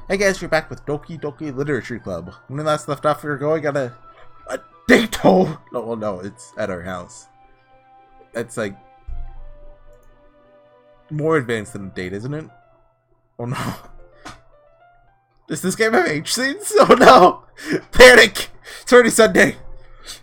Hey guys, you're back with Doki Literature Club. When we last left off, we were going on a date. No, well, no, it's at our house. It's like more advanced than a date, isn't it? Oh no. Does this game have age scenes? Oh no! Panic! It's already Sunday.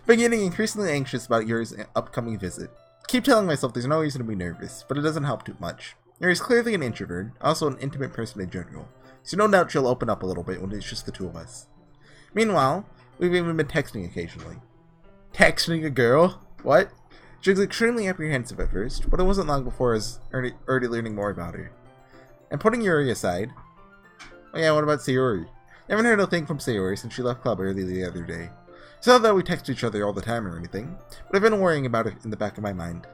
I'm getting increasingly anxious about Yuri's upcoming visit. I keep telling myself there's no reason to be nervous, but it doesn't help too much. Yuri's clearly an introvert, also an intimate person in general, so no doubt she'll open up a little bit when it's just the two of us. Meanwhile, we've even been texting occasionally. Texting a girl? What? She was extremely apprehensive at first, but it wasn't long before I was already learning more about her. And putting Yuri aside... Oh yeah, what about Sayori? I haven't heard a thing from Sayori since she left club early the other day. It's not that we text each other all the time or anything, but I've been worrying about it in the back of my mind.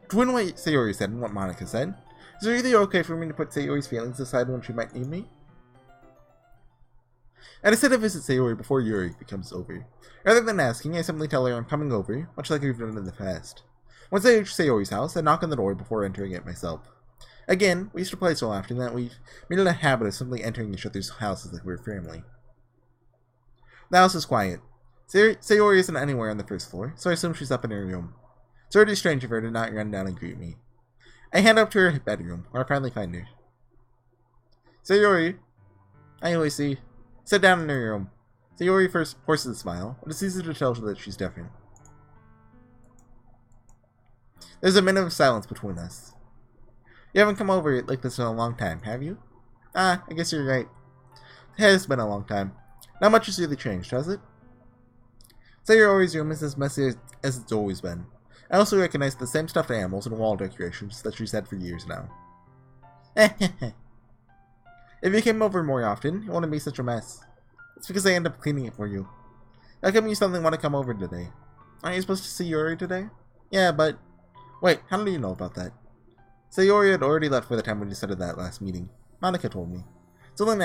Between what Sayori said and what Monica said, is it really okay for me to put Sayori's feelings aside when she might need me? I decided to visit Sayori before Yuri becomes over. Rather than asking, I simply tell her I'm coming over, much like we've done in the past. Once I reach Sayori's house, I knock on the door before entering it myself. Again, we used to play so often that we've made it a habit of simply entering each other's houses like we're family. The house is quiet. Sayori isn't anywhere on the first floor, so I assume she's up in her room. It's already strange of her to not run down and greet me. I head up to her bedroom, where I finally find her. Sayori! I always see. Sit down in her room. Sayori first forces a smile, but it's easy to tell that she's different. There's a minute of silence between us. You haven't come over like this in a long time, have you? Ah, I guess you're right. It has been a long time. Not much has really changed, has it? Sayori's room is as messy as it's always been. I also recognize the same stuffed animals and wall decorations that she's had for years now. If you came over more often, it wouldn't be such a mess. It's because I end up cleaning it for you. How come you suddenly want to come over today? Aren't you supposed to see Yuri today? Yeah, but... Wait, how do you know about that? Sayori had already left by the time we decided that last meeting. Monica told me. It's only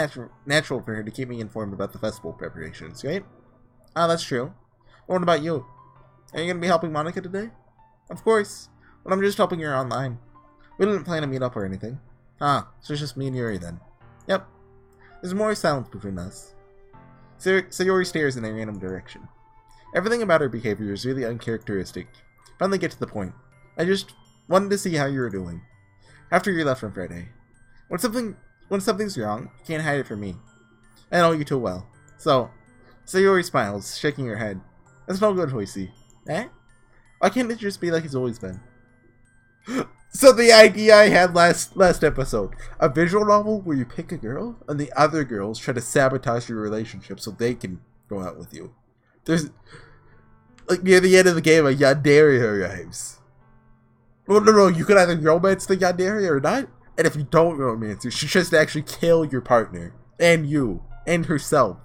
natural for her to keep me informed about the festival preparations, right? Ah, that's true. What about you? Are you going to be helping Monica today? Of course, but I'm just helping her online. We didn't plan to meet up or anything. Ah, so it's just me and Yuri then. Yep. There's more silence between us. Sayori stares in a random direction. Everything about her behavior is really uncharacteristic. Finally get to the point. I just wanted to see how you were doing. After you left on Friday. When something's wrong, you can't hide it from me. I know you too well. So, Sayori smiles, shaking her head. That's no good, Horsey. Eh? Why can't it just be like it's always been? So the idea I had last episode, a visual novel where you pick a girl and the other girls try to sabotage your relationship so they can go out with you. There's, like, near the end of the game, a yandere arrives. No, you can either romance the yandere or not, and if you don't romance her, she tries to actually kill your partner, and you, and herself.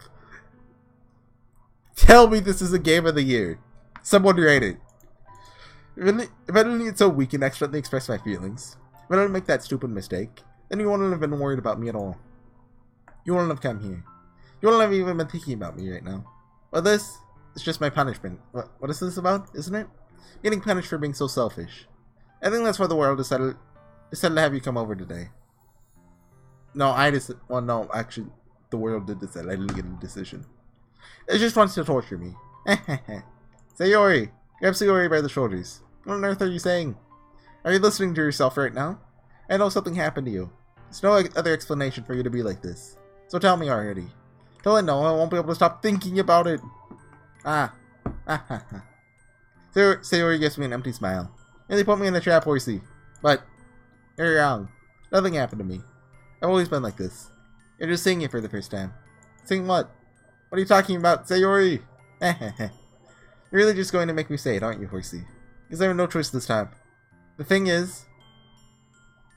Tell me this is a game of the year. Someone rate it. If I didn't get so weak and accidentally express my feelings, if I didn't make that stupid mistake, then you wouldn't have been worried about me at all. You wouldn't have come here. You wouldn't have even been thinking about me right now. Well, this is just my punishment. What is this about, isn't it? Getting punished for being so selfish. I think that's why the world decided to have you come over today. No, well, no, actually, the world did decide. I didn't get a decision. It just wants to torture me. Sayori! Grab Sayori by the shoulders. What on earth are you saying? Are you listening to yourself right now? I know something happened to you. There's no other explanation for you to be like this. So tell me already. Till I know, I won't be able to stop thinking about it. Sayori gives me an empty smile. They put me in the trap, Horsey. But, you're wrong. Nothing happened to me. I've always been like this. You're just seeing it for the first time. Seeing what? What are you talking about, Sayori? You're really just going to make me say it, aren't you, Horsey? Because I have no choice this time. The thing is,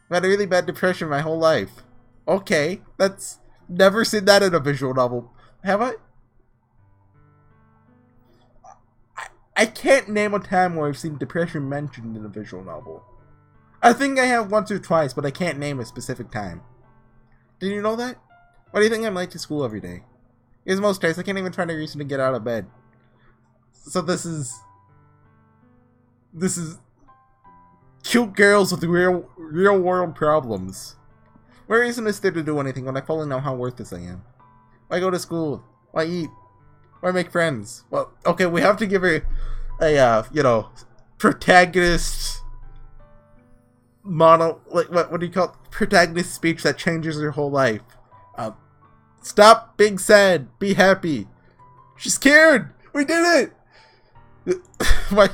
I've had a really bad depression my whole life. Okay, that's... Never seen that in a visual novel. Have I? I can't name a time where I've seen depression mentioned in a visual novel. I think I have once or twice, but I can't name a specific time. Did you know that? Why do you think I'm late to school every day? Because most days I can't even find a reason to get out of bed. So this is cute girls with real world problems. What reason is there to do anything when I fully know how worthless I am? Why go to school? Why eat? Why make friends? Well, okay, we have to give her a, you know, protagonist what do you call it? Protagonist speech that changes her whole life. Stop being sad. Be happy. She's scared. We did it. Why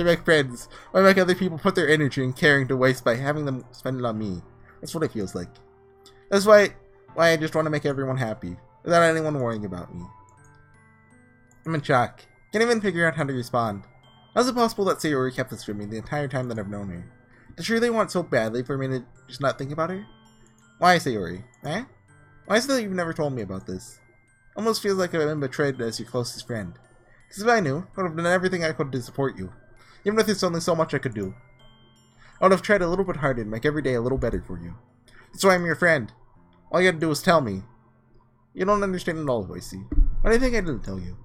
make friends? Why make other people put their energy and caring to waste by having them spend it on me? That's what it feels like. That's why I just want to make everyone happy, without anyone worrying about me. I'm in shock. Can't even figure out how to respond. How is it possible that Sayori kept this from me the entire time that I've known her? Does she really want so badly for me to just not think about her? Why, Sayori? Eh? Why is it that you've never told me about this? Almost feels like I've been betrayed as your closest friend. Because if I knew, I would have done everything I could to support you. Even if there's only so much I could do. I would have tried a little bit harder to make every day a little better for you. That's why I'm your friend. All you gotta do is tell me. You don't understand at all, Horsey. Why do you think I didn't tell you?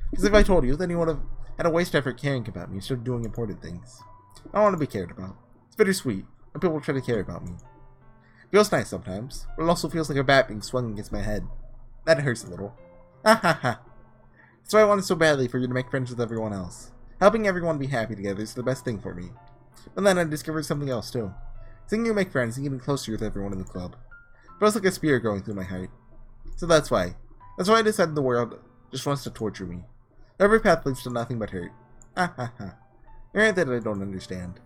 Because if I told you, then you would have had a waste effort caring about me instead of doing important things. I don't want to be cared about. It's bittersweet when people try to care about me. It feels nice sometimes, but it also feels like a bat being swung against my head. That hurts a little. Ha ha ha. That's why I wanted so badly for you to make friends with everyone else. Helping everyone be happy together is the best thing for me. But then I discovered something else too. Seeing you make friends and getting closer with everyone in the club. It feels like a spear going through my heart. So that's why. That's why I decided the world just wants to torture me. Every path leads to nothing but hurt. Ha ha ha. You're right that I don't understand.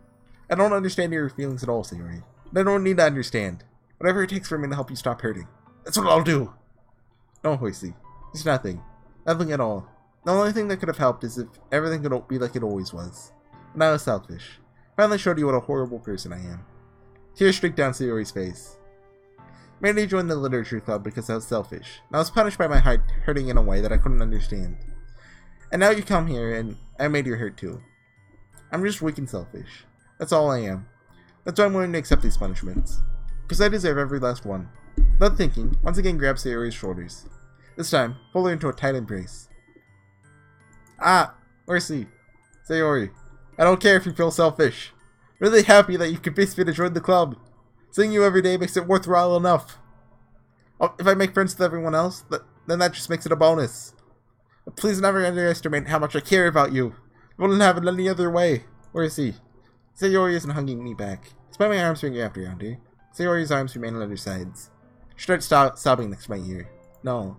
I don't understand your feelings at all, Sayori. But I don't need to understand. Whatever it takes for me to help you stop hurting. That's what I'll do! No, Horsey. It's nothing. Nothing at all. The only thing that could have helped is if everything could be like it always was. But I was selfish. Finally showed you what a horrible person I am. Tears streaked down Sayori's face. Made me join the literature club because I was selfish. And I was punished by my heart hurting in a way that I couldn't understand. And now you come here and I made your hurt too. I'm just weak and selfish. That's all I am. That's why I'm willing to accept these punishments. Because I deserve every last one. Without thinking, once again grab Sayori's shoulders. This time, pull her into a tight embrace. Ah! Horsey. Sayori. I don't care if you feel selfish. I'm really happy that you convinced me to join the club. Seeing you every day makes it worthwhile enough. If I make friends with everyone else, then that just makes it a bonus. But please never underestimate how much I care about you. I wouldn't have it any other way. Where is he? Sayori isn't hugging me back. Despite my arms being wrapped around her, Sayori's arms remain on her sides. She starts sobbing next to my ear. No.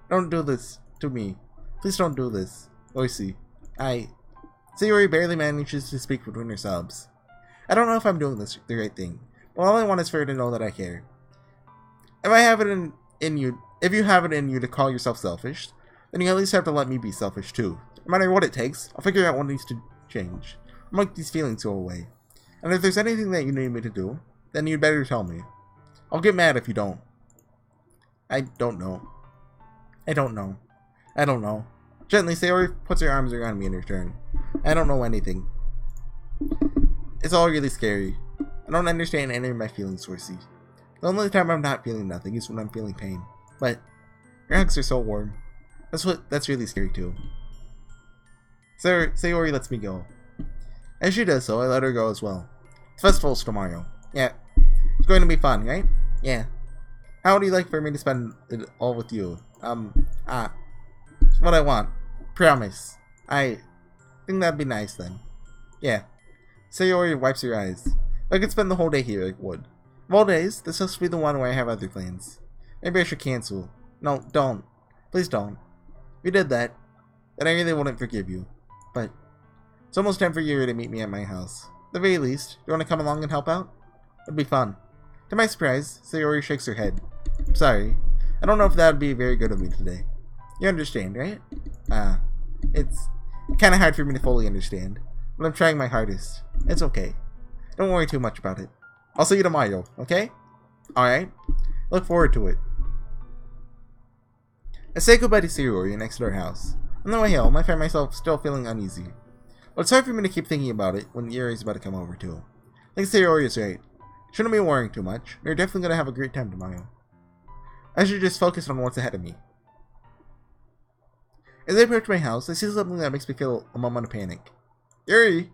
Don't do this to me. Please don't do this. Horsey. Sayori barely manages to speak between her sobs. I don't know if I'm doing the right thing. But all I want is for her to know that I care. If you have it in you to call yourself selfish, then you at least have to let me be selfish too. No matter what it takes, I'll figure out what needs to change. I'll make these feelings go away. And if there's anything that you need me to do, then you'd better tell me. I'll get mad if you don't. I don't know. Gently, Sayori puts her arms around me in return. I don't know anything. It's all really scary. I don't understand any of my feelings, Horsey. The only time I'm not feeling nothing is when I'm feeling pain. But your hugs are so warm. That's really scary too. Sayori lets me go. As she does so, I let her go as well. The festival's tomorrow. Yeah. It's going to be fun, right? Yeah. How would you like for me to spend it all with you? It's what I want. Promise. I think that'd be nice then. Yeah. Sayori wipes her eyes. If I could spend the whole day here, I would. Of all days, this has to be the one where I have other plans. Maybe I should cancel. No, don't. Please don't. If you did that, then I really wouldn't forgive you. But it's almost time for you to meet me at my house. At the very least, you want to come along and help out? It'd be fun. To my surprise, Sayori shakes her head. I'm sorry. I don't know if that would be very good of me today. You understand, right? It's kind of hard for me to fully understand. But I'm trying my hardest. It's okay. Don't worry too much about it. I'll see you tomorrow, okay? Alright? Look forward to it. I say goodbye to Sayori and exit our house. On the way home, I find myself still feeling uneasy. But it's hard for me to keep thinking about it when Yuri's about to come over too. I think Sayori is right. Shouldn't be worrying too much. We're definitely going to have a great time tomorrow. I should just focus on what's ahead of me. As I approach my house, I see something that makes me feel a moment of panic. Yuri!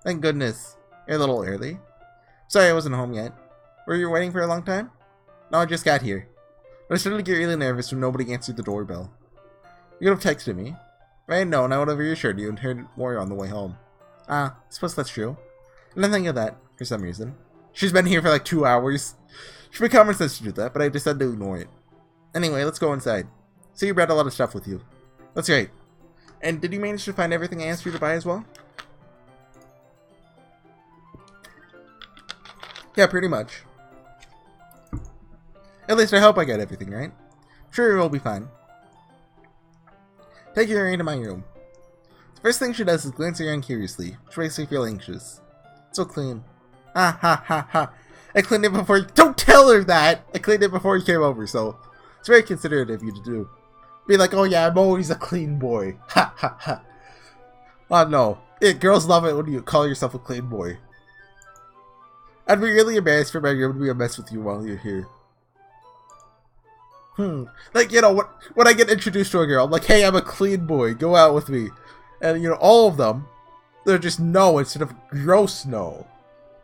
Thank goodness. You're a little early. Sorry I wasn't home yet. Were you waiting for a long time? No, I just got here. But I started to get really nervous when nobody answered the doorbell. You could have texted me. If I had known, I would have reassured you and heard more on the way home. I suppose that's true. I didn't think of that, for some reason. She's been here for like 2 hours. She made common sense to do that, but I decided to ignore it. Anyway, let's go inside. So you brought a lot of stuff with you. That's great. And did you manage to find everything I asked you to buy as well? Yeah, pretty much. At least I hope I got everything right. Sure, we'll be fine. Take her into my room. The first thing she does is glance around curiously, which makes me feel anxious. It's so clean. Ha ha ha ha. I cleaned it before you— Don't tell her that! I cleaned it before you came over, so it's very considerate of you to do. Be like, oh yeah, I'm always a clean boy. Ha ha ha. Oh no. Girls love it when you call yourself a clean boy. I'd be really embarrassed for my room to be a mess with you while you're here. Like, you know, when I get introduced to a girl, I'm like, hey, I'm a clean boy, go out with me. And, you know, all of them, they're just no instead of gross no.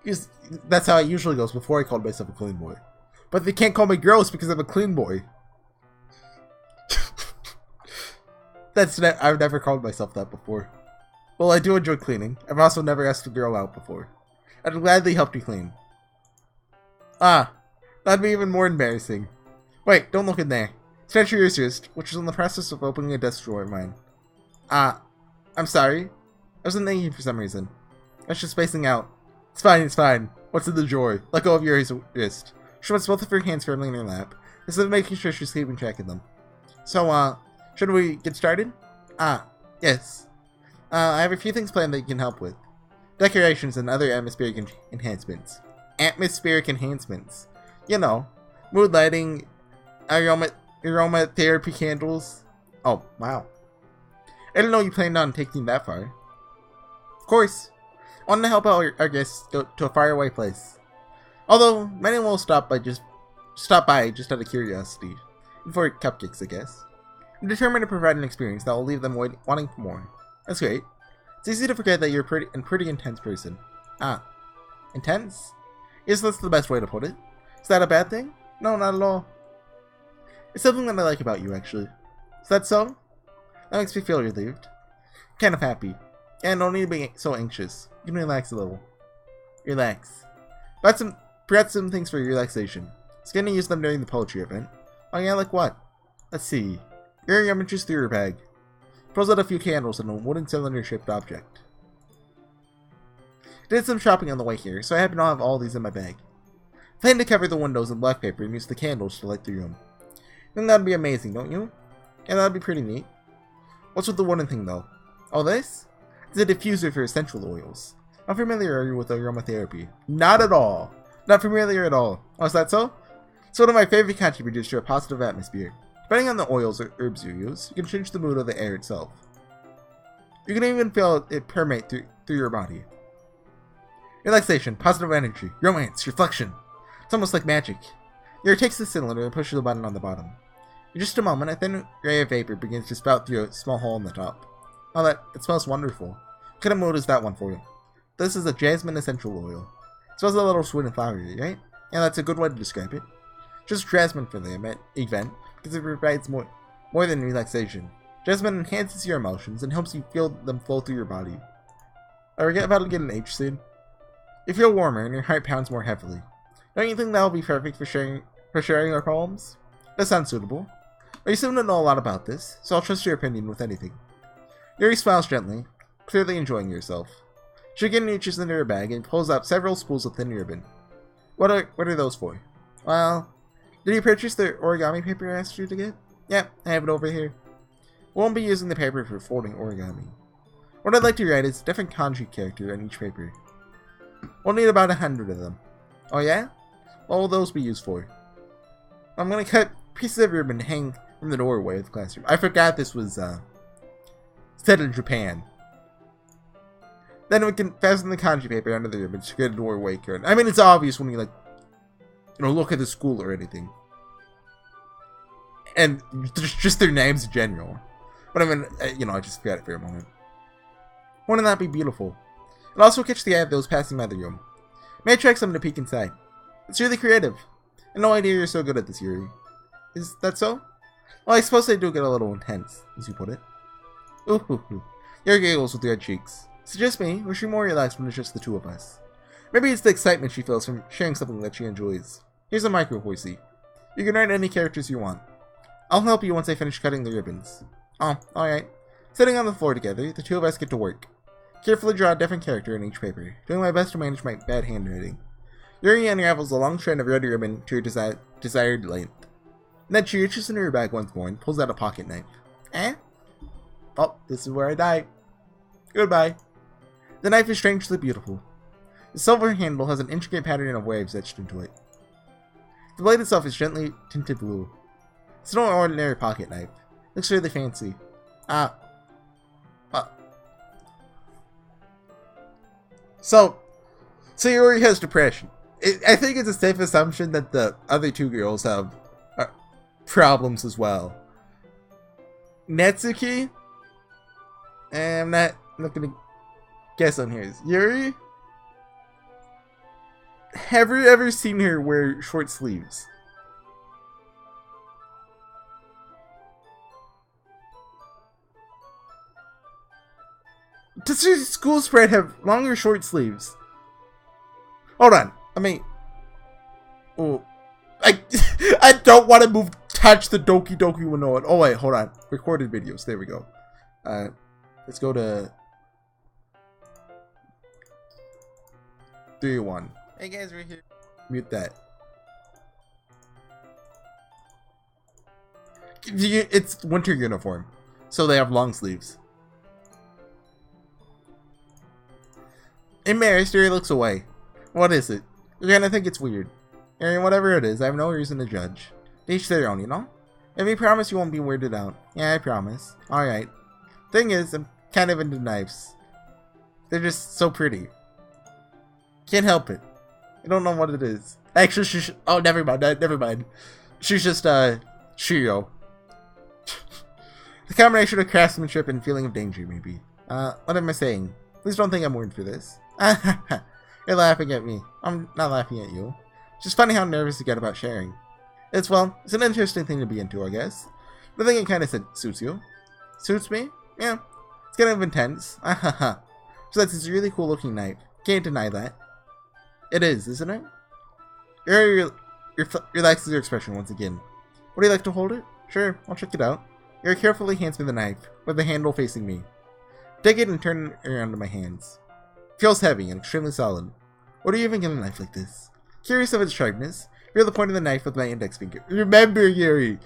Because that's how it usually goes before I called myself a clean boy. But they can't call me gross because I'm a clean boy. I've never called myself that before. Well, I do enjoy cleaning. I've also never asked a girl out before. I'd gladly help you clean. That'd be even more embarrassing. Wait, don't look in there. Stretch your wrist, which is in the process of opening a desk drawer of mine. I'm sorry. I wasn't thinking for some reason. I was just spacing out. It's fine, it's fine. What's in the drawer? Let go of your wrist. She puts both of her hands firmly in her lap, instead of making sure she's keeping track of them. So, should we get started? Yes. I have a few things planned that you can help with. Decorations and other atmospheric enhancements. Atmospheric enhancements. You know, mood lighting, aromatherapy candles. Oh, wow. I didn't know you planned on taking that far. Of course. I wanted to help out our guests go to a faraway place. Although, many will stop by just out of curiosity. And for cupcakes, I guess. I'm determined to provide an experience that will leave them wanting for more. That's great. It's easy to forget that you're a pretty intense person. Intense? Yes, that's the best way to put it. Is that a bad thing? No, not at all. It's something that I like about you, actually. Is that so? That makes me feel relieved. Kind of happy. And don't need to be so anxious. You can relax a little. Relax. Perhaps some things for your relaxation. I was gonna use them during the poetry event. Oh yeah, like what? Let's see. Your rummage through your bag. Pulls out a few candles and a wooden cylinder-shaped object. Did some shopping on the way here, so I happen to have all these in my bag. Plan to cover the windows in black paper and use the candles to light the room. I think that'd be amazing, don't you? Yeah, that'd be pretty neat. What's with the wooden thing, though? Oh, this? It's a diffuser for essential oils. How familiar are you with aromatherapy? Not at all. Not familiar at all. Oh, is that so? It's one of my favorite contributors to a positive atmosphere. Depending on the oils or herbs you use, you can change the mood of the air itself. You can even feel it permeate through your body. Relaxation, positive energy, romance, reflection. It's almost like magic. Yuri takes the cylinder and pushes the button on the bottom. In just a moment, a thin ray of vapor begins to spout through a small hole in the top. Oh, it smells wonderful. What kind of mood is that one for you? This is a jasmine essential oil. It smells a little sweet and flowery, right? Yeah, that's a good way to describe it. Just jasmine for the event, because it provides more than relaxation. Jasmine enhances your emotions and helps you feel them flow through your body. Are we about to get an H soon? You feel warmer and your heart pounds more heavily. Don't you think that will be perfect for sharing our poems? That sounds suitable. But you seem to know a lot about this, so I'll trust your opinion with anything. Yuri smiles gently, clearly enjoying yourself. She again reaches into her bag and pulls out several spools of thin ribbon. What are those for? Well, did you purchase the origami paper I asked you to get? Yeah, I have it over here. We won't be using the paper for folding origami. What I'd like to write is a different kanji character on each paper. We'll need about 100 of them. Oh yeah? What will those be used for? I'm gonna cut pieces of ribbon to hang from the doorway of the classroom. I forgot this was set in Japan. Then we can fasten the kanji paper under the ribbon to get a doorway curtain. I mean, it's obvious when you look at the school or anything. And just their names in general. But I mean, I just forgot it for a moment. Wouldn't that be beautiful? It'll also catch the eye of those passing by the room. May attract someone to peek inside. It's really creative. I had no idea you're so good at this, Yuri. Is that so? Well, I suppose they do get a little intense, as you put it. Ooh hoo hoo. Yuri giggles with red cheeks. Is it just me, or is she more relaxed when it's just the two of us? Maybe it's the excitement she feels from sharing something that she enjoys. Here's a micro, Horsey. You can write any characters you want. I'll help you once I finish cutting the ribbons. Oh, alright. Sitting on the floor together, the two of us get to work. Carefully draw a different character in each paper, doing my best to manage my bad handwriting. Yuri unravels a long strand of red ribbon to her desired length. Then she reaches into her bag once more and pulls out a pocket knife. Eh? Oh, this is where I die. Goodbye. The knife is strangely beautiful. The silver handle has an intricate pattern of waves etched into it. The blade itself is gently tinted blue. It's no ordinary pocket knife. It looks really fancy. So Yuri has depression. I think it's a safe assumption that the other two girls have problems as well. Natsuki? I'm not gonna guess on hers. Yuri? Have you ever seen her wear short sleeves? Does your school spread have long or short sleeves? Hold on. Oh, I don't want to touch the Doki Doki Wanoa. Oh wait, hold on. Recorded videos. There we go. Let's go to 3-1. Hey guys, we're here. Mute that. It's winter uniform, so they have long sleeves. Embarrassed, Yuri looks away. What is it? You're gonna think it's weird. Yuri, whatever it is, I have no reason to judge. Each their own, you know? If you promise you won't be weirded out. Yeah, I promise. Alright. Thing is, I'm kind of into knives. They're just so pretty. Can't help it. I don't know what it is. Actually, oh, never mind. Never mind. She's just, Shiro. The combination of craftsmanship and feeling of danger, maybe. What am I saying? Please don't think I'm weird for this. You're laughing at me. I'm not laughing at you. It's just funny how nervous you get about sharing. It's an interesting thing to be into, I guess. But I think it kind of suits you. Suits me? Yeah. It's kind of intense. So that's this really cool looking knife. Can't deny that. It is, isn't it? Relaxes your expression once again. Would you like to hold it? Sure, I'll check it out. Yuri carefully hands me the knife, with the handle facing me. Take it and turn it around in my hands. It feels heavy and extremely solid. What do you even get a knife like this? Curious of its sharpness, feel the point of the knife with my index finger. Remember, Yuri,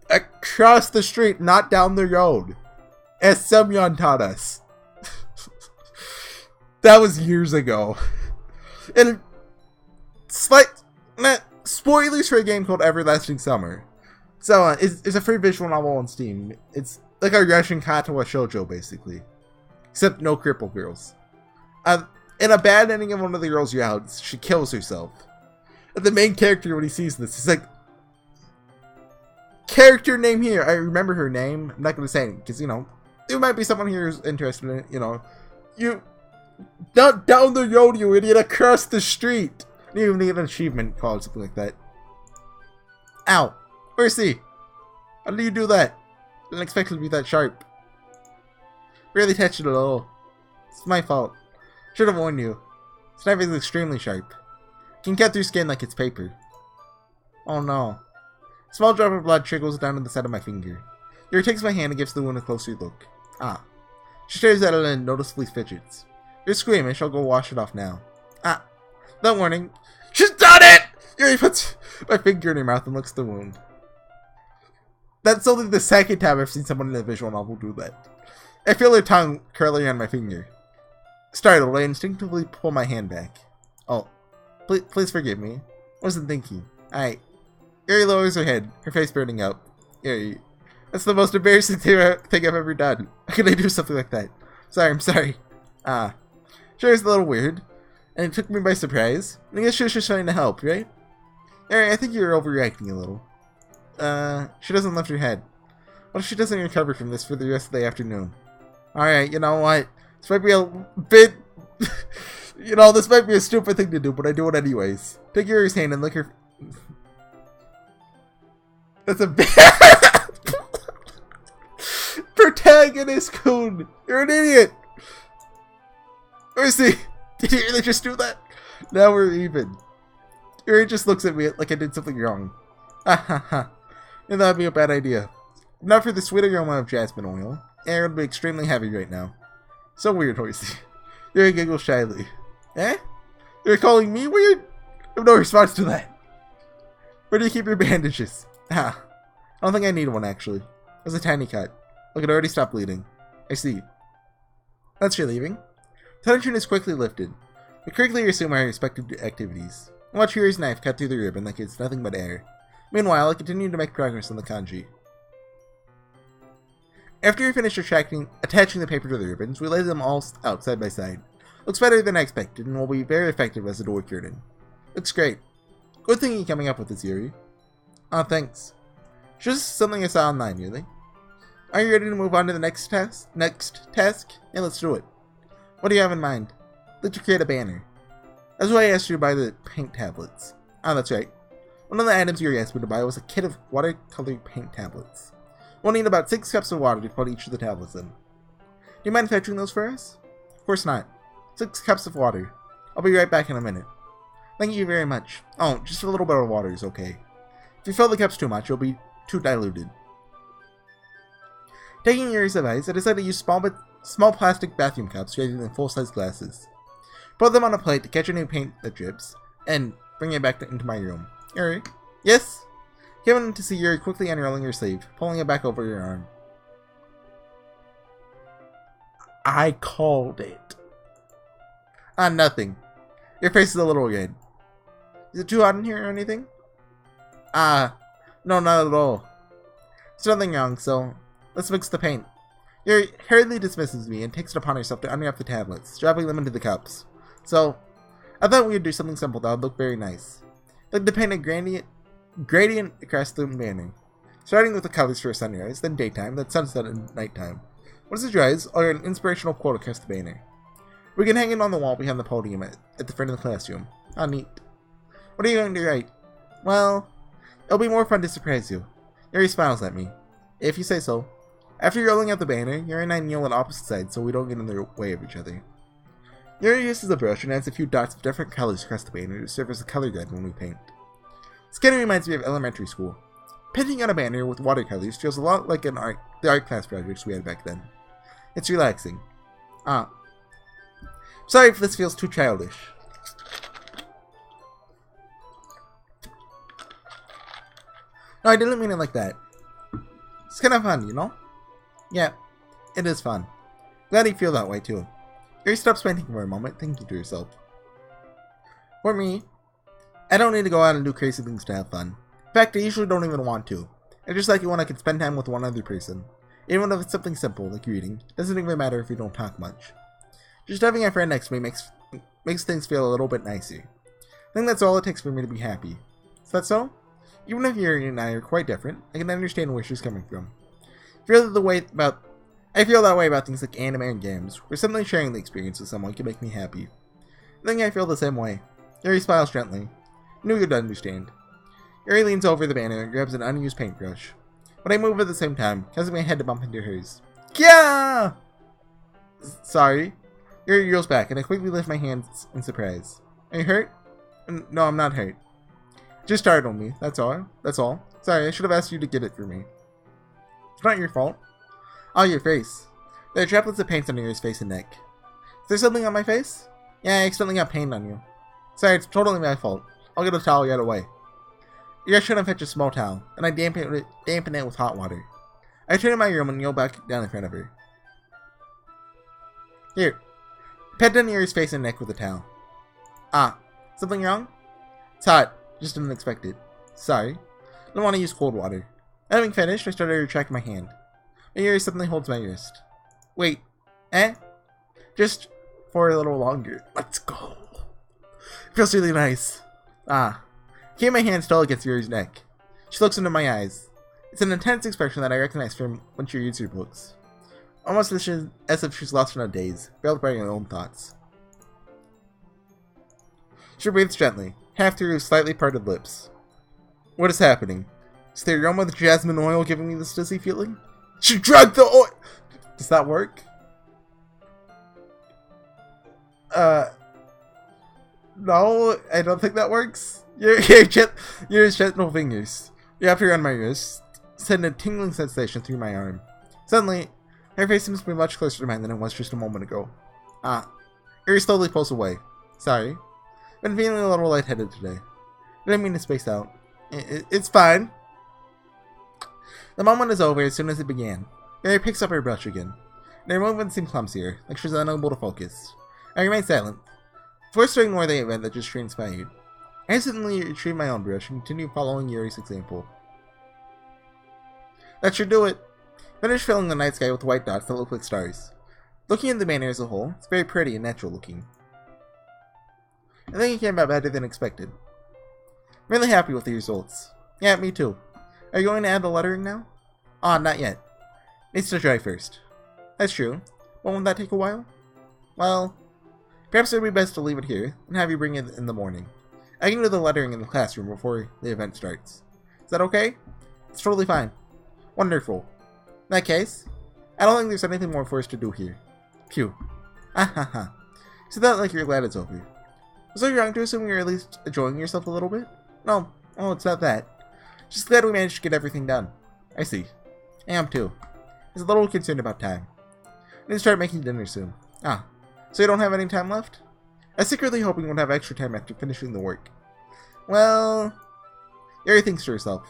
across the street, not down the road. As Semyon taught us. That was years ago. And spoilers for a game called Everlasting Summer. So, it's a free visual novel on Steam. It's like a Russian Katawa shoujo, basically. Except no cripple girls. In a bad ending of one of the girls' routes, she kills herself. And the main character, when he sees this, he's like, character name here. I remember her name. I'm not going to say it, because, you know, there might be someone here who's interested in it, you know. You, not down the road, you idiot, across the street. You even need an achievement called something like that. Ow. Horsey. How do you do that? Didn't expect it to be that sharp. Really touched it at all. It's my fault. Should have warned you. This knife is extremely sharp. It can cut through skin like it's paper. Oh no. A small drop of blood trickles down to the side of my finger. Yuri takes my hand and gives the wound a closer look. Ah. She stares at it and noticeably fidgets. You're squeamish, I'll go wash it off now. Ah. That warning. She's done it! Yuri puts my finger in her mouth and looks at the wound. That's only the second time I've seen someone in a visual novel do that. I feel her tongue curling on my finger. Startled, I instinctively pull my hand back. Oh, please forgive me. Wasn't thinking. Alright. Yuri lowers her head, her face burning up. Yuri, that's the most embarrassing thing I've ever done. How could I do something like that? I'm sorry. Sure, it's a little weird. And it took me by surprise. I guess she was just trying to help, right? Yuri, I think you're overreacting a little. She doesn't lift her head. What if she doesn't recover from this for the rest of the afternoon? Alright, you know what? This might be a bit You know, this might be a stupid thing to do, but I do it anyways. Take Yuri's hand and lick her... That's a bad... Protagonist Coon! You're an idiot! Horsey! Did you really just do that? Now we're even. Yuri just looks at me like I did something wrong. Ha ha ha. And that'd be a bad idea. If not for the sweet aroma of jasmine oil, air would be extremely heavy right now. So weird, Horsey. Yuri giggles shyly. Eh? You're calling me weird? I have no response to that. Where do you keep your bandages? Ah. I don't think I need one, actually. It was a tiny cut. Look, it already stopped bleeding. I see. That's relieving. Tension is quickly lifted. We quickly resume our respective activities. I watch Yuri's knife cut through the ribbon like it's nothing but air. Meanwhile, I continue to make progress on the kanji. After we finish attaching the paper to the ribbons, we lay them all out side by side. Looks better than I expected, and will be very effective as a door curtain. Looks great. Good thing you're coming up with this, Yuri. Oh, thanks. Just something I saw online, really. Are you ready to move on to the next task? Yeah, let's do it. What do you have in mind? Let's create a banner. That's why I asked you to buy the paint tablets. Oh, that's right. One of the items Yuri asked me to buy was a kit of watercolor paint tablets. We'll need about 6 cups of water to put each of the tablets in. Do you mind fetching those for us? Of course not. 6 cups of water. I'll be right back in a minute. Thank you very much. Oh, just a little bit of water is okay. If you fill the cups too much, you'll be too diluted. Taking Yuri's advice, I decided to use small plastic bathroom cups rather than full-size glasses. Put them on a plate to catch any paint that drips, and bring it back into my room. Yuri? Yes? Came in to see Yuri quickly unrolling your sleeve, pulling it back over your arm. I called it. Ah, nothing. Your face is a little red. Is it too hot in here or anything? Ah, no, not at all. There's nothing wrong, so let's mix the paint. Yuri hurriedly dismisses me and takes it upon herself to unwrap the tablets, dropping them into the cups. So, I thought we would do something simple that would look very nice. I'd like to paint a gradient across the banner, starting with the colors for sunrise, then daytime, then sunset and nighttime. Once it dries, I'll write an inspirational quote across the banner. We can hang it on the wall behind the podium at the front of the classroom. How neat. What are you going to write? Well, it'll be more fun to surprise you. Yuri smiles at me. If you say so. After rolling out the banner, Yuri and I kneel on opposite sides so we don't get in the way of each other. Yuri uses a brush and adds a few dots of different colors across the banner to serve as a color guide when we paint. This kind of reminds me of elementary school. Painting on a banner with watercolors feels a lot like the art class projects we had back then. It's relaxing. Sorry if this feels too childish. No, I didn't mean it like that. It's kind of fun, you know? Yeah, it is fun. Glad you feel that way too. Yuri stops painting for a moment, thinking to herself. For me, I don't need to go out and do crazy things to have fun. In fact, I usually don't even want to. I just like it when I can spend time with one other person. Even if it's something simple, like reading. It doesn't even matter if we don't talk much. Just having a friend next to me makes things feel a little bit nicer. I think that's all it takes for me to be happy. Is that so? Even if Yuri and I are quite different, I can understand where she's coming from. I feel that way about things like anime and games, where simply sharing the experience with someone can make me happy. I think I feel the same way. Yuri smiles gently. I knew you'd understand. Yuri leans over the banner and grabs an unused paintbrush. But I move at the same time, causing my head to bump into hers. Kya! Sorry. Yuri reels back, and I quickly lift my hands in surprise. Are you hurt? No, I'm not hurt. It just startled me, that's all. Sorry, I should have asked you to get it for me. It's not your fault. Oh, your face. There are droplets of paint on Yuri's face and neck. Is there something on my face? Yeah, I accidentally got paint on you. Sorry, it's totally my fault. I'll get a towel right away. You guys shouldn't fetch a small towel, and I dampen it with hot water. I turn to my room and kneel back down in front of her. Here. Pat down Yuri's face and neck with a towel. Ah, something wrong? It's hot. Just didn't expect it. Sorry. I don't want to use cold water. Having finished, I started to retract my hand. But Yuri suddenly holds my wrist. Wait. Eh? Just for a little longer. Let's go. It feels really nice. Ah. Keep my hand still against Yuri's neck. She looks into my eyes. It's an intense expression that I recognize from when she reads her books. Almost as if she's lost in a daze, veiled by her own thoughts. She breathes gently, half through slightly parted lips. What is happening? Is the aroma of the jasmine oil giving me this dizzy feeling? She drank the oil! Does that work? No, I don't think that works. Your gentle fingers, wrapped around my wrist, send a tingling sensation through my arm. Suddenly, her face seems to be much closer to mine than it was just a moment ago. Yuri slowly pulls away. Sorry. Been feeling a little lightheaded today. Didn't mean to space out. It's fine. The moment is over as soon as it began. Yuri picks up her brush again. Her movements seem clumsier, like she's unable to focus. I remain silent, forced to ignore the event that just transpired. I instantly retrieve my own brush and continue following Yuri's example. That should do it. Finish filling the night sky with white dots that look like stars. Looking at the banner as a whole, it's very pretty and natural looking. I think it came out better than expected. I'm really happy with the results. Yeah, me too. Are you going to add the lettering now? Not yet. Needs to dry first. That's true. Won't that take a while? Well, perhaps it would be best to leave it here and have you bring it in the morning. I can do the lettering in the classroom before the event starts. Is that okay? It's totally fine. Wonderful. In that case, I don't think there's anything more for us to do here. Phew. Ahaha. So that like you're glad it's over. Was I wrong to assume you're at least enjoying yourself a little bit? No. Oh, it's not that. Just glad we managed to get everything done. I see. I am too. I was a little concerned about time. I need to start making dinner soon. So you don't have any time left? I was secretly hoping we'd have extra time after finishing the work. Well, Yuri thinks to herself.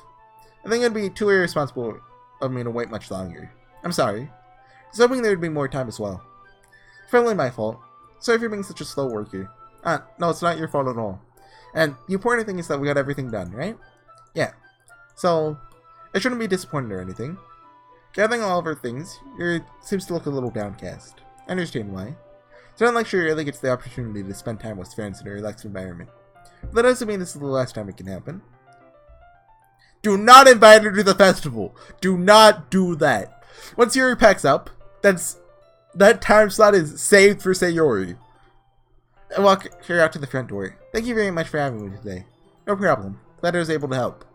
I think it'd be too irresponsible of me to wait much longer. I'm sorry. I was hoping there would be more time as well. Probably my fault. Sorry for being such a slow worker. No, it's not your fault at all. And the important thing is that we got everything done, right? Yeah. So, I shouldn't be disappointed or anything. Gathering all of our things, Yuri seems to look a little downcast. I understand why. It's not like she really gets the opportunity to spend time with friends in a relaxed environment. But that doesn't mean this is the last time it can happen. Do not invite her to the festival! Do not do that! Once Yuri packs up, that time slot is saved for Sayori. I walk her out to the front door. Thank you very much for having me today. No problem. Glad I was able to help.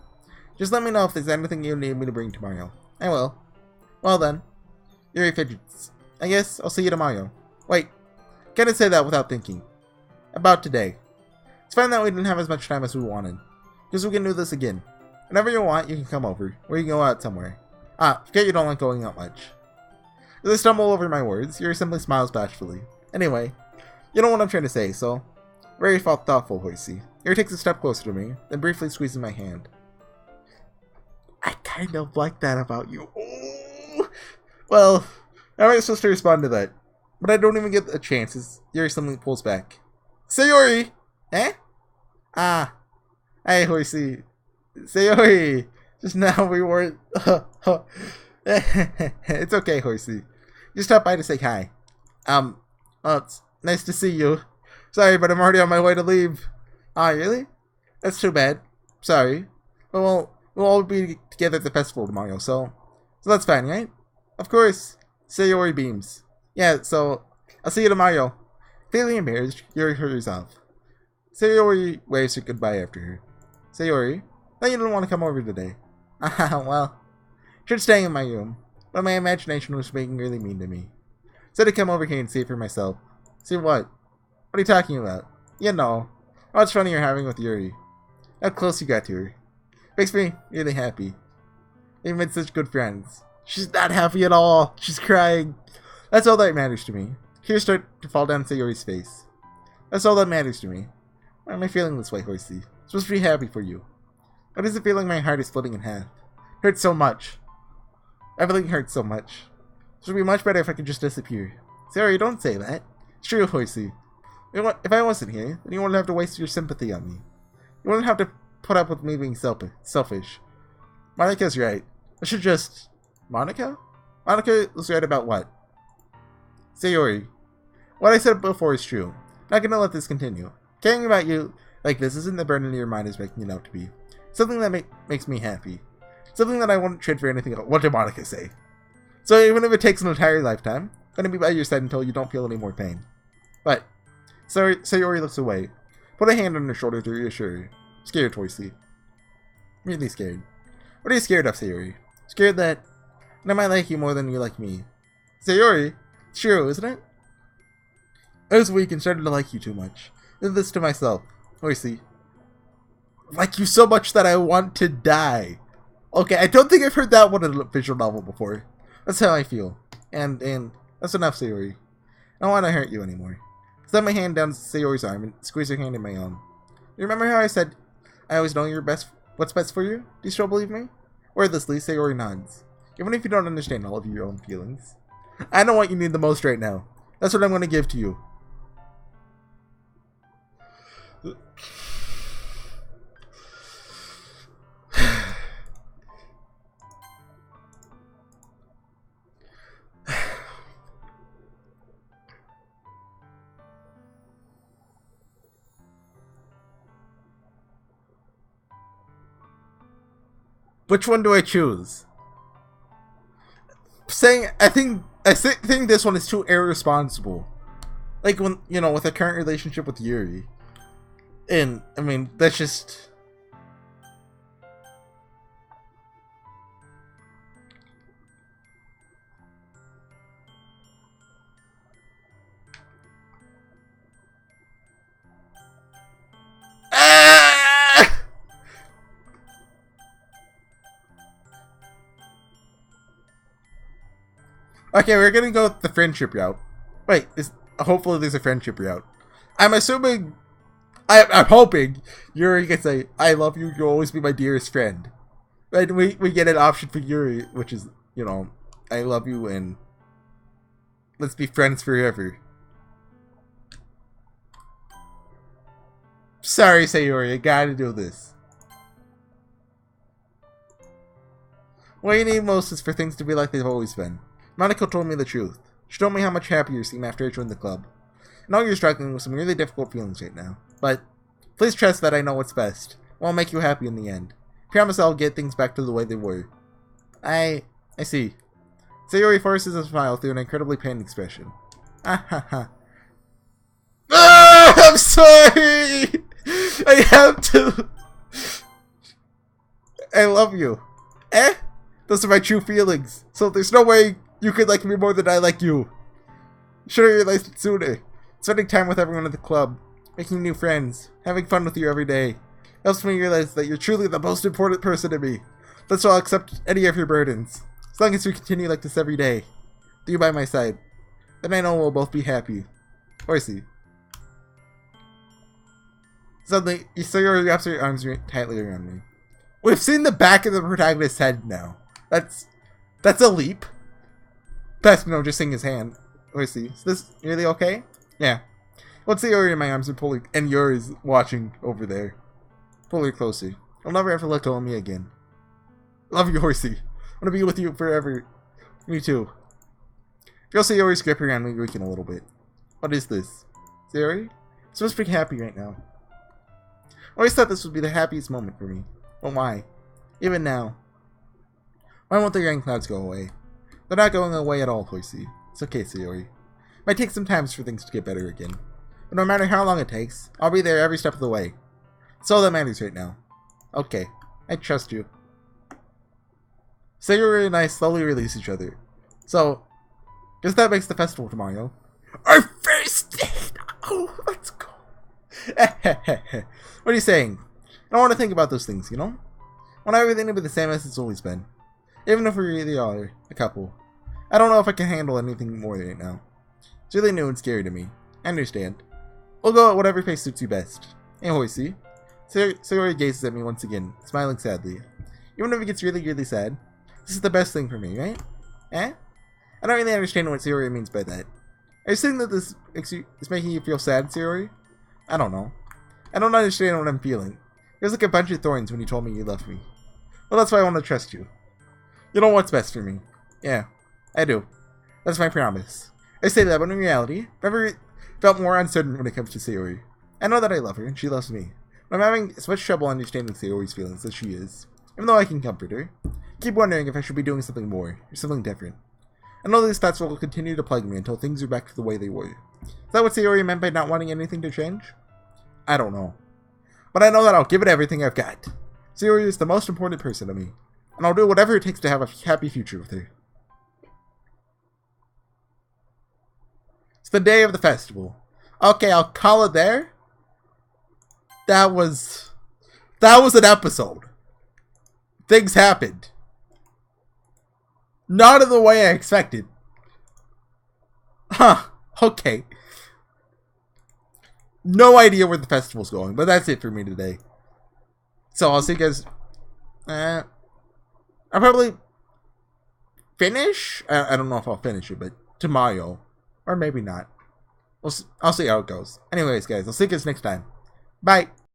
Just let me know if there's anything you need me to bring tomorrow. I will. Well then. Yuri fidgets. I guess I'll see you tomorrow. Wait. Can't say that without thinking. About today. It's fine that we didn't have as much time as we wanted. Because we can do this again. Whenever you want, you can come over. Or you can go out somewhere. Forget you don't like going out much. As I stumble over my words, Yuri simply smiles bashfully. Anyway, you know what I'm trying to say, so... Very thoughtful, Horsey. Yuri takes a step closer to me, then briefly squeezes my hand. I kind of like that about you. Oh. Well, how am I supposed to respond to that? But I don't even get a chance as Yuri suddenly pulls back. Sayori! Eh? Hey, Horsey. Sayori! Just now we weren't... It's okay, Horsey. You stopped by to say hi. Well, it's nice to see you. Sorry, but I'm already on my way to leave. Really? That's too bad. Sorry. But we'll all be together at the festival tomorrow, so that's fine, right? Of course. Sayori beams. Yeah, so I'll see you tomorrow. Feeling embarrassed, Yuri hurries off. Sayori waves her goodbye after her. Sayori, thought you didn't want to come over today. Well, should stay in my room, but my imagination was being really mean to me. So to come over here and see it for myself. See what? What are you talking about? You know, how much fun you're having with Yuri. How close you got to her. Makes me really happy. We've made such good friends. She's not happy at all. She's crying. That's all that matters to me. Tears start to fall down Sayori's face. That's all that matters to me. Why am I feeling this way, Horsey? I'm supposed to be happy for you. Why does it feel like my heart is splitting in half? It hurts so much. Everything hurts so much. It would be much better if I could just disappear. Sayori, don't say that. It's true, Horsey. If I wasn't here, then you wouldn't have to waste your sympathy on me. You wouldn't have to put up with me being selfish. Monika's right. I should just... Monika? Monika was right about what? Sayori, what I said before is true. I'm not gonna let this continue. Caring about you like this isn't the burden your mind is making it out to be. Something that makes me happy. Something that I wouldn't trade for anything else. What did Monika say? So even if it takes an entire lifetime, I'm gonna be by your side until you don't feel any more pain. But Sayori looks away, Put a hand on her shoulder to reassure her. Scared, Horsey. Really scared. What are you scared of, Sayori? Scared that I might like you more than you like me. Sayori? It's true, isn't it? I was weak and started to like you too much. I did this to myself. Horsey. Like you so much that I want to die. Okay, I don't think I've heard that one in a visual novel before. That's how I feel. And that's enough, Sayori. I don't want to hurt you anymore. Slap my hand down Sayori's arm and squeeze her hand in my own. You remember how I said I always know what's best for you? Do you still believe me? Wordlessly, Sayori nods. Even if you don't understand all of your own feelings. I know what you need the most right now. That's what I'm going to give to you. Which one do I choose? I think this one is too irresponsible. Like when, you know, with a current relationship with Yuri. And I mean, that's just okay, we're gonna go with the friendship route. Wait, hopefully there's a friendship route. I'm assuming, I'm hoping Yuri can say, "I love you. You'll always be my dearest friend." And we get an option for Yuri, which is, you know, "I love you and let's be friends forever." Sorry, Sayori, I gotta do this. What you need most is for things to be like they've always been. Monaco told me the truth. She told me how much happier you seem after I joined the club. I know you're struggling with some really difficult feelings right now, but please trust that I know what's best. I'll make you happy in the end. Promise I'll get things back to the way they were. I see. Sayori forces a smile through an incredibly pained expression. Ah ha ha. Ah, I'm sorry! I have to. I love you. Eh? Those are my true feelings. So there's no way you could like me more than I like you. Should have realized it sooner. Spending time with everyone at the club, making new friends, having fun with you every day, helps me realize that you're truly the most important person to me. That's why I'll accept any of your burdens. As long as we continue like this every day, with you by my side, then I know we'll both be happy. Horsey. Suddenly, Sayori wraps her arms tightly around me. We've seen the back of the protagonist's head now. That's a leap. Past, no, just seeing his hand. Horsey, is this really okay? Yeah. Let's see Yuri in my arms and pull her, and Yuri's watching over there. Pull her closer. I'll never ever let go of me again. Love you, Horsey. I want to be with you forever. Me too. Feel Sayori's grip around me weaken a little bit. What is this? Sayori? I'm supposed to be happy right now. I always thought this would be the happiest moment for me. But why? Even now. Why won't the rain clouds go away? They're not going away at all, Horsey. It's okay, Sayori. Might take some time for things to get better again. But no matter how long it takes, I'll be there every step of the way. It's all that matters right now. Okay. I trust you. Sayori and I slowly release each other. So, guess that makes the festival tomorrow. Our first date! Oh, let's go. What are you saying? I don't want to think about those things, you know? I want everything to be the same as it's always been. Even if we really are a couple. I don't know if I can handle anything more right now. It's really new and scary to me. I understand. We'll go at whatever pace suits you best. Hey, Horsey. Sayori gazes at me once again, smiling sadly. Even if it gets really, really sad, this is the best thing for me, right? Eh? I don't really understand what Sayori means by that. Are you saying that this is making you feel sad, Sayori? I don't know. I don't understand what I'm feeling. It was like a bunch of thorns when you told me you loved me. Well, that's why I want to trust you. You know what's best for me. Yeah, I do. That's my promise. I say that, but in reality, I've never felt more uncertain when it comes to Sayori. I know that I love her, and she loves me. But I'm having as much trouble understanding Sayori's feelings as she is. Even though I can comfort her, I keep wondering if I should be doing something more, or something different. I know these thoughts will continue to plague me until things are back to the way they were. Is that what Sayori meant by not wanting anything to change? I don't know. But I know that I'll give it everything I've got. Sayori is the most important person to me. And I'll do whatever it takes to have a happy future with her. It's the day of the festival. Okay, I'll call it there. That was an episode. Things happened. Not in the way I expected. Huh. Okay. No idea where the festival's going, but that's it for me today. So I'll see you guys. I'll probably finish. I don't know if I'll finish it, but tomorrow, or maybe not. I'll see how it goes. Anyways, guys, I'll see you guys next time. Bye.